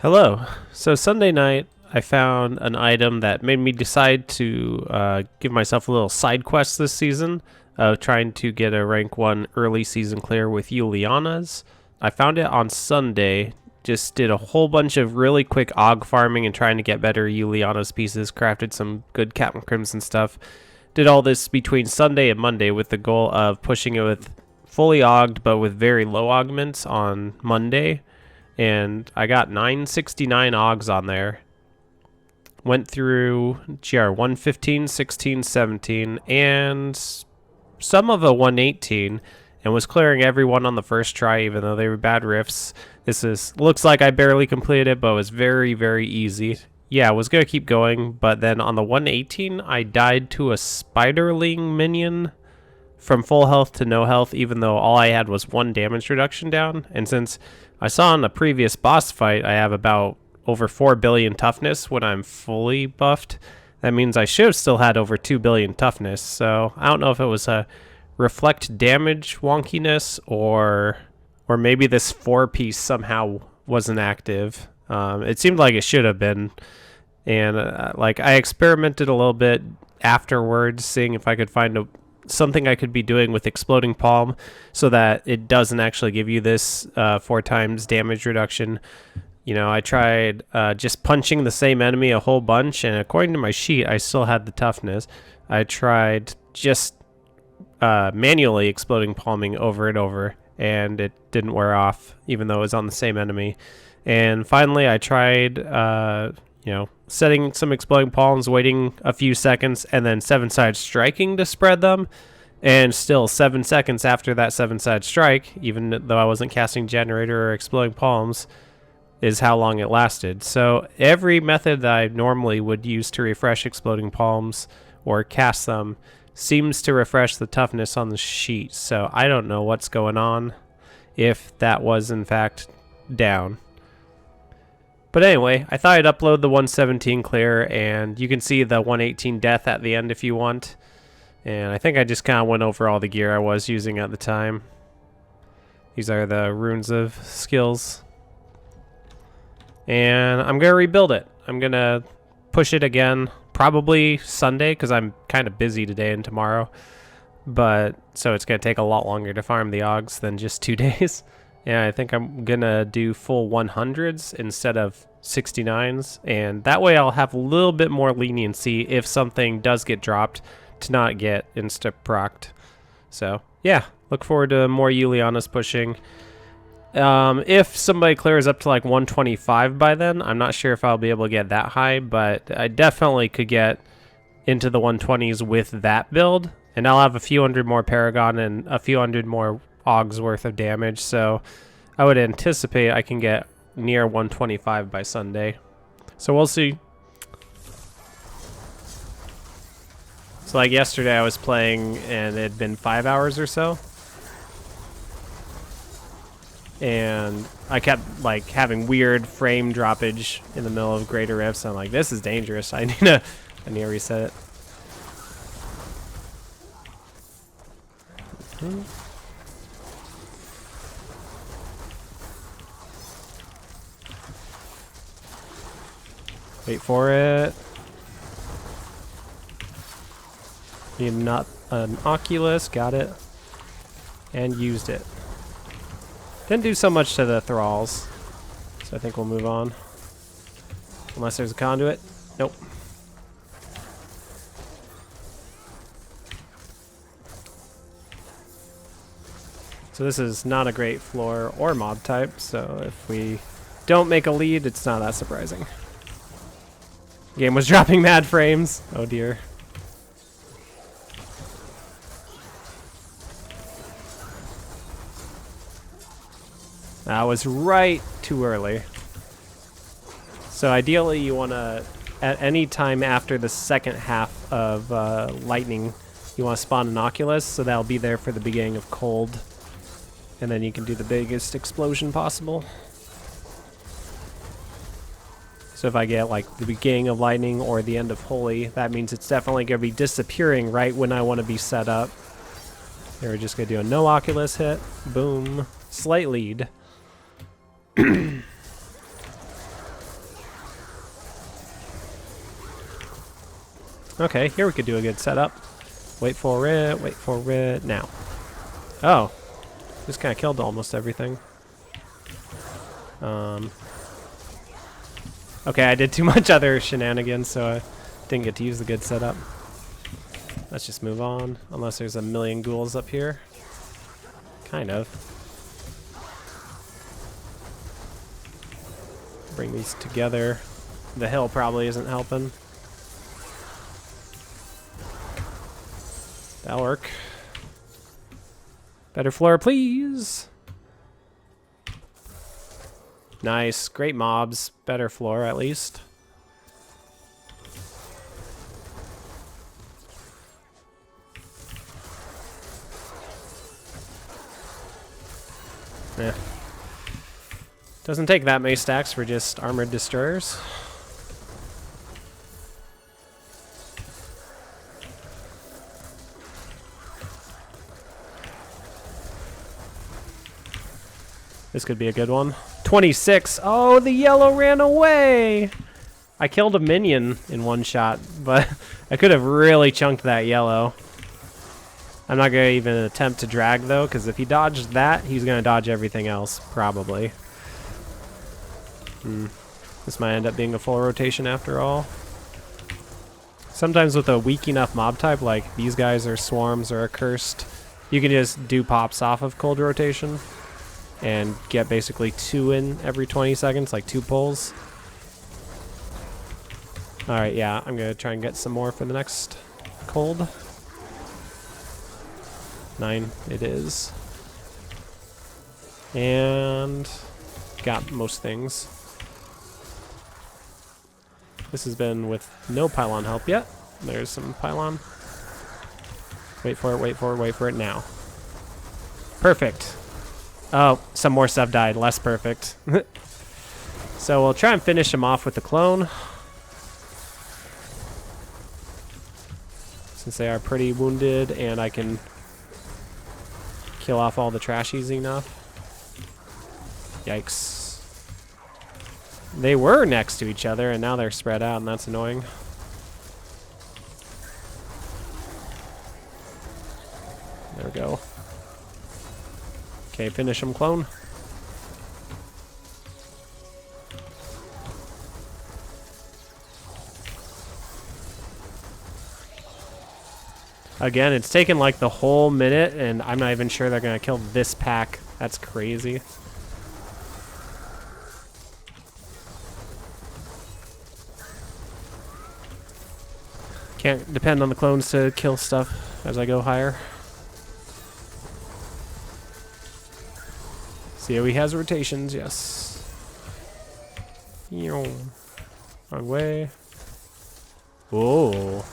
Hello. So Sunday night, I found an item that made me decide to give myself a little side quest this season of trying to get a rank 1 early season clear with Ulianas. I found it on Sunday, just did a whole bunch of really quick AUG farming and trying to get better Ulianas pieces, crafted some good Captain Crimson stuff. Did all this between Sunday and Monday with the goal of pushing it with fully AUG'd but with very low augments on Monday. And I got 969 AUGs on there. Went through GR 115, 16, 17, and some of a 118, and was clearing everyone on the first try, even though they were bad riffs. Looks like I barely completed it, but it was very, very easy. Yeah, I was going to keep going, but then on the 118, I died to a Spiderling minion from full health to no health, even though all I had was 1 damage reduction down. And since I saw in the previous boss fight I have about over 4 billion toughness when I'm fully buffed, that means I should have still had over 2 billion toughness. So I don't know if it was a reflect damage wonkiness or maybe this 4-piece somehow wasn't active. It seemed like it should have been. And I experimented a little bit afterwards, seeing if I could find something I could be doing with Exploding Palm so that it doesn't actually give you this 4 times damage reduction. You know, I tried just punching the same enemy a whole bunch, and according to my sheet, I still had the toughness. I tried just manually Exploding Palming over and over, and it didn't wear off, even though it was on the same enemy. And finally, I tried, setting some Exploding Palms, waiting a few seconds, and then 7-side striking to spread them. And still 7 seconds after that 7-side strike, even though I wasn't casting Generator or Exploding Palms, is how long it lasted. So every method that I normally would use to refresh Exploding Palms or cast them seems to refresh the toughness on the sheet. So I don't know what's going on, if that was in fact down. But anyway, I thought I'd upload the 117 clear, and you can see the 118 death at the end if you want. And I think I just kind of went over all the gear I was using at the time. These are the runes of skills. And I'm going to rebuild it. I'm going to push it again, probably Sunday, because I'm kind of busy today and tomorrow. So it's going to take a lot longer to farm the AUGs than just 2 days. Yeah, I think I'm going to do full 100s instead of 69s. And that way I'll have a little bit more leniency if something does get dropped to not get insta-procced. So, yeah, look forward to more Ulianas pushing. If somebody clears up to like 125 by then, I'm not sure if I'll be able to get that high, but I definitely could get into the 120s with that build. And I'll have a few hundred more Paragon and a few hundred more AUG's worth of damage, so I would anticipate I can get near 125 by Sunday. So we'll see. So like yesterday I was playing and it had been 5 hours or so. And I kept like having weird frame droppage in the middle of greater rifts. I'm like, this is dangerous. I need to reset it. Wait for it. Need not an Oculus, got it. And used it. Didn't do so much to the thralls, so I think we'll move on. Unless there's a conduit. Nope. So this is not a great floor or mob type, so if we don't make a lead, it's not that surprising. Game was dropping mad frames. Oh dear. That was right too early. So ideally you want to, at any time after the second half of lightning, you want to spawn an Oculus, so that'll be there for the beginning of cold. And then you can do the biggest explosion possible. So if I get like the beginning of lightning or the end of holy, that means it's definitely going to be disappearing right when I want to be set up. Here we're just going to do a no Oculus hit. Boom. Slight lead. Okay, here we could do a good setup. Wait for it, now. Oh, just kind of killed almost everything. Okay, I did too much other shenanigans, so I didn't get to use the good setup. Let's just move on, unless there's a million ghouls up here. Kind of. Bring these together. The hill probably isn't helping. That'll work. Better floor, please. Nice. Great mobs. Better floor, at least. Yeah. Doesn't take that many stacks for just armored destroyers. This could be a good one. 26. Oh, the yellow ran away. I killed a minion in one shot, but I could have really chunked that yellow. I'm not going to even attempt to drag, though, because if he dodged that, he's going to dodge everything else, probably. This might end up being a full rotation after all. Sometimes with a weak enough mob type, like these guys are swarms or accursed, you can just do pops off of cold rotation and get basically 2 in every 20 seconds, like 2 pulls. Alright, yeah, I'm going to try and get some more for the next cold. 9 it is. And got most things. This has been with no pylon help yet. There's some pylon. Wait for it, wait for it, wait for it now. Perfect. Oh, some more stuff died. Less perfect. So we'll try and finish him off with the clone. Since they are pretty wounded and I can kill off all the trash easy enough. Yikes. They were next to each other and now they're spread out and that's annoying. There we go. Okay, finish him, clone. Again, it's taken like the whole minute, and I'm not even sure they're going to kill this pack. That's crazy. Can't depend on the clones to kill stuff as I go higher. CoE has rotations, yes. Wrong way. Whoa.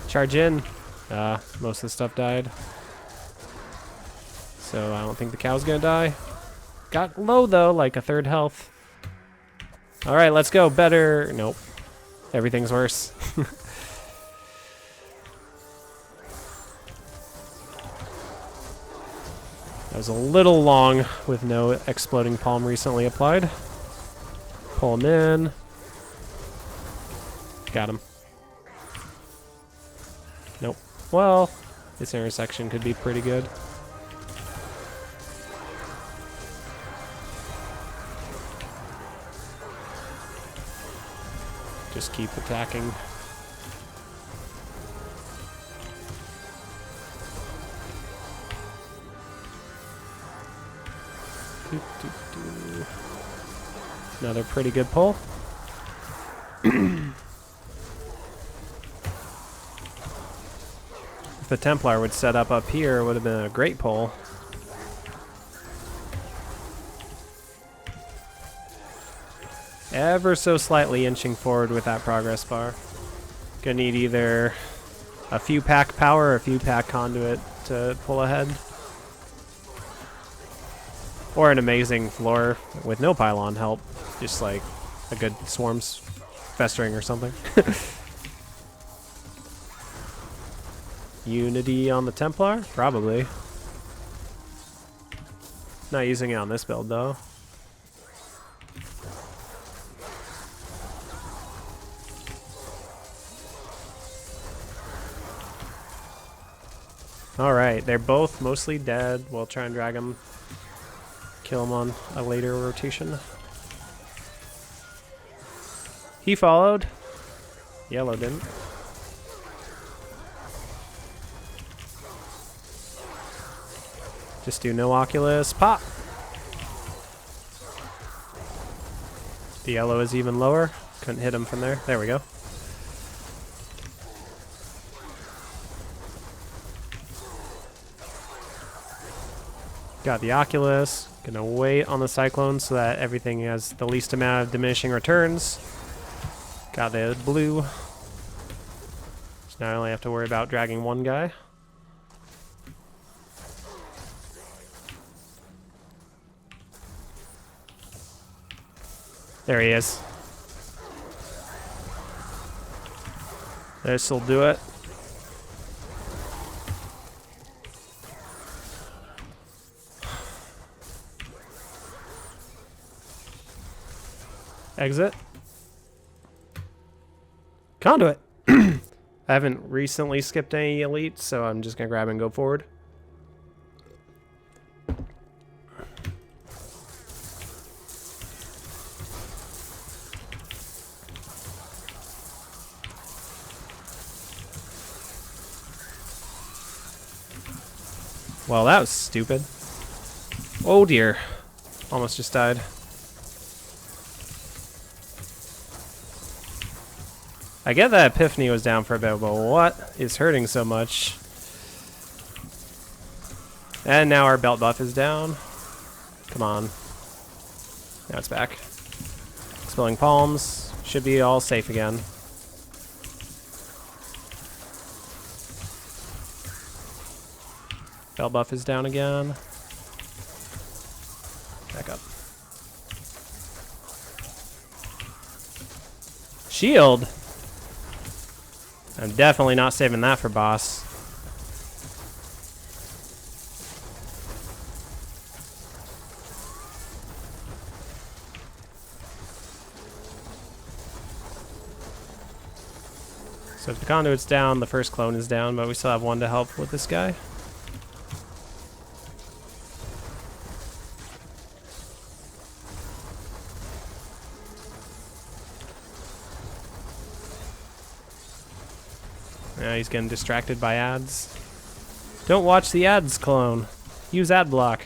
Charge in. Most of the stuff died. So I don't think the cow's gonna die. Got low though, like a 3rd health. Alright, let's go. Better. Nope. Everything's worse. That was a little long with no exploding palm recently applied. Pull him in. Got him. Nope. Well, this intersection could be pretty good. Just keep attacking. Another pretty good pull. If the Templar would set up here, it would have been a great pull. Ever so slightly inching forward with that progress bar. Gonna need either a few pack power or a few pack conduit to pull ahead. Or an amazing floor with no pylon help. Just like a good swarms festering or something. Unity on the Templar? Probably. Not using it on this build, though. Alright, they're both mostly dead. We'll try and drag them. Kill them on a later rotation. He followed. Yellow didn't. Just do no Oculus. Pop! The yellow is even lower. Couldn't hit him from there. There we go. Got the Oculus. Gonna wait on the Cyclone so that everything has the least amount of diminishing returns. Got the blue. So now I only have to worry about dragging one guy. There he is. This'll do it. Exit. Conduit. I haven't recently skipped any elite, so I'm just gonna grab and go forward. Well, that was stupid. Oh dear. Almost just died. I get that Epiphany was down for a bit, but what is hurting so much? And now our belt buff is down. Come on. Now it's back. Expelling palms. Should be all safe again. Belt buff is down again. Back up. Shield! I'm definitely not saving that for boss. So if the conduit's down, the first clone is down, but we still have one to help with this guy. Yeah, he's getting distracted by ads. Don't watch the ads, clone. Use ad block.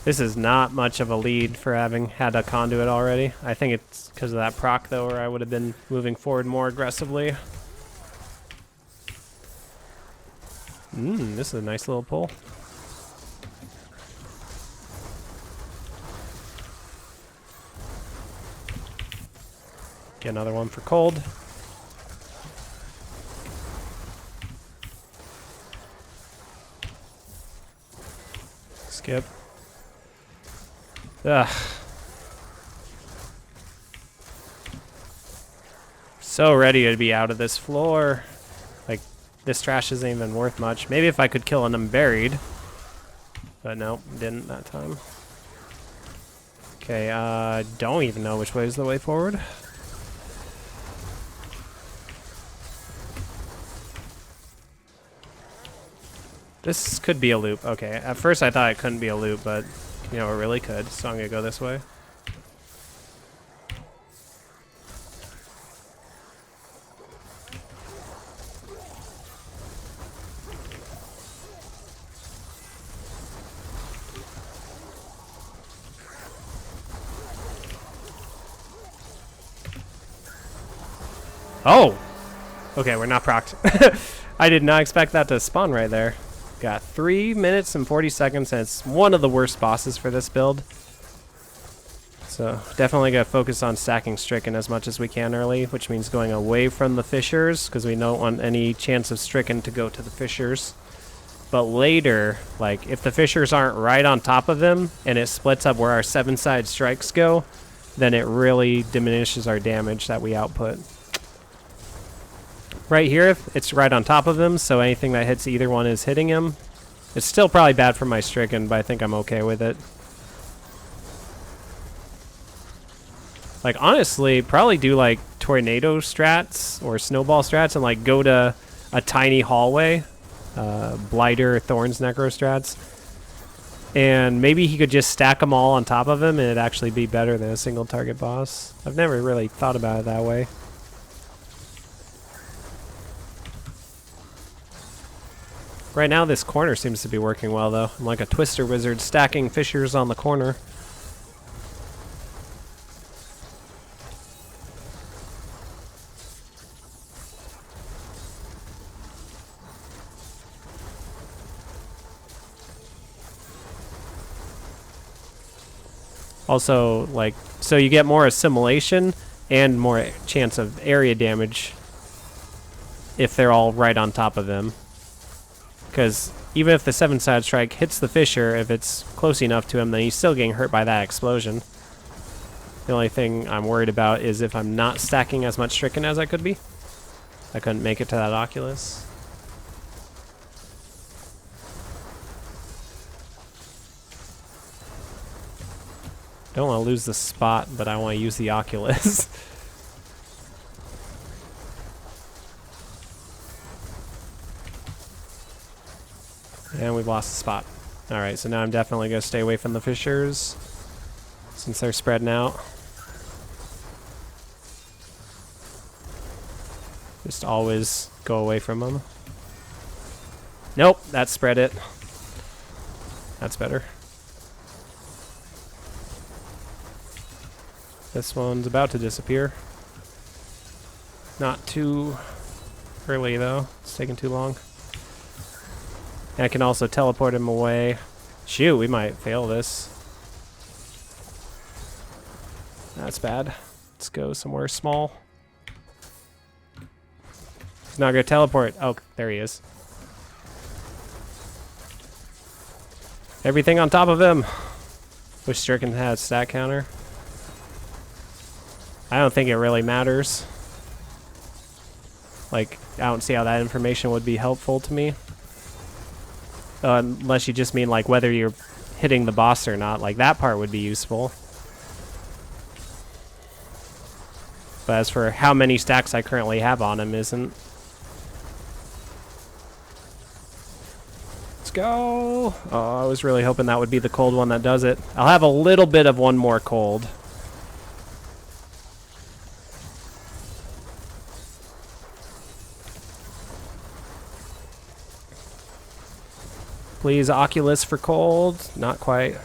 This is not much of a lead for having had a conduit already. I think it's because of that proc, though, where I would have been moving forward more aggressively. This is a nice little pull. Get another one for cold. Skip. Ugh. So ready to be out of this floor. Like, this trash isn't even worth much. Maybe if I could kill an unburied. But no, didn't that time. Okay, don't even know which way is the way forward. This could be a loop. Okay, at first I thought it couldn't be a loop, but, you know, it really could. So I'm gonna go this way. Oh! Okay, we're not procced. I did not expect that to spawn right there. Got 3 minutes and 40 seconds, and it's one of the worst bosses for this build. So definitely gotta focus on stacking Stricken as much as we can early, which means going away from the fissures, because we don't want any chance of Stricken to go to the fissures. But later, like if the fishers aren't right on top of him and it splits up where our 7-side strikes go, then it really diminishes our damage that we output. Right here, it's right on top of him, so anything that hits either one is hitting him. It's still probably bad for my stricken, but I think I'm okay with it. Like, honestly, probably do, like, tornado strats or snowball strats and, like, go to a tiny hallway. Blighter, Thorns, Necro strats. And maybe he could just stack them all on top of him and it'd actually be better than a single target boss. I've never really thought about it that way. Right now, this corner seems to be working well, though. I'm like a Twister Wizard stacking fishers on the corner. Also, like, so you get more assimilation and more chance of area damage if they're all right on top of him. Because even if the 7-side strike hits the fisher, if it's close enough to him, then he's still getting hurt by that explosion. The only thing I'm worried about is if I'm not stacking as much stricken as I could be. I couldn't make it to that Oculus. Don't want to lose the spot, but I want to use the Oculus. And we've lost the spot. Alright, so now I'm definitely going to stay away from the fishers since they're spreading out. Just always go away from them. Nope, that spread it. That's better. This one's about to disappear. Not too early though. It's taking too long. And I can also teleport him away. Shoot, we might fail this. That's bad. Let's go somewhere small. He's not gonna teleport. Oh, there he is. Everything on top of him. Wish Stricken had stat counter. I don't think it really matters. Like, I don't see how that information would be helpful to me. Unless you just mean, like, whether you're hitting the boss or not. Like, that part would be useful. But as for how many stacks I currently have on him, isn't. Let's go! Oh, I was really hoping that would be the cold one that does it. I'll have a little bit of one more cold. Please, Oculus for cold. Not quite.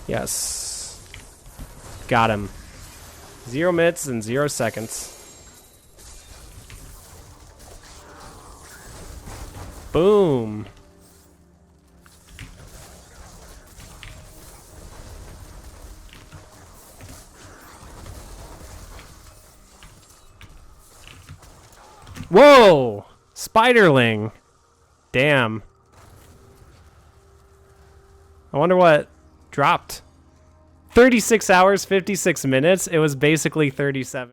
Yes. Got him. 0 minutes and 0 seconds. Boom. Whoa! Spiderling. Damn. I wonder what dropped. 36 hours, 56 minutes. It was basically 37.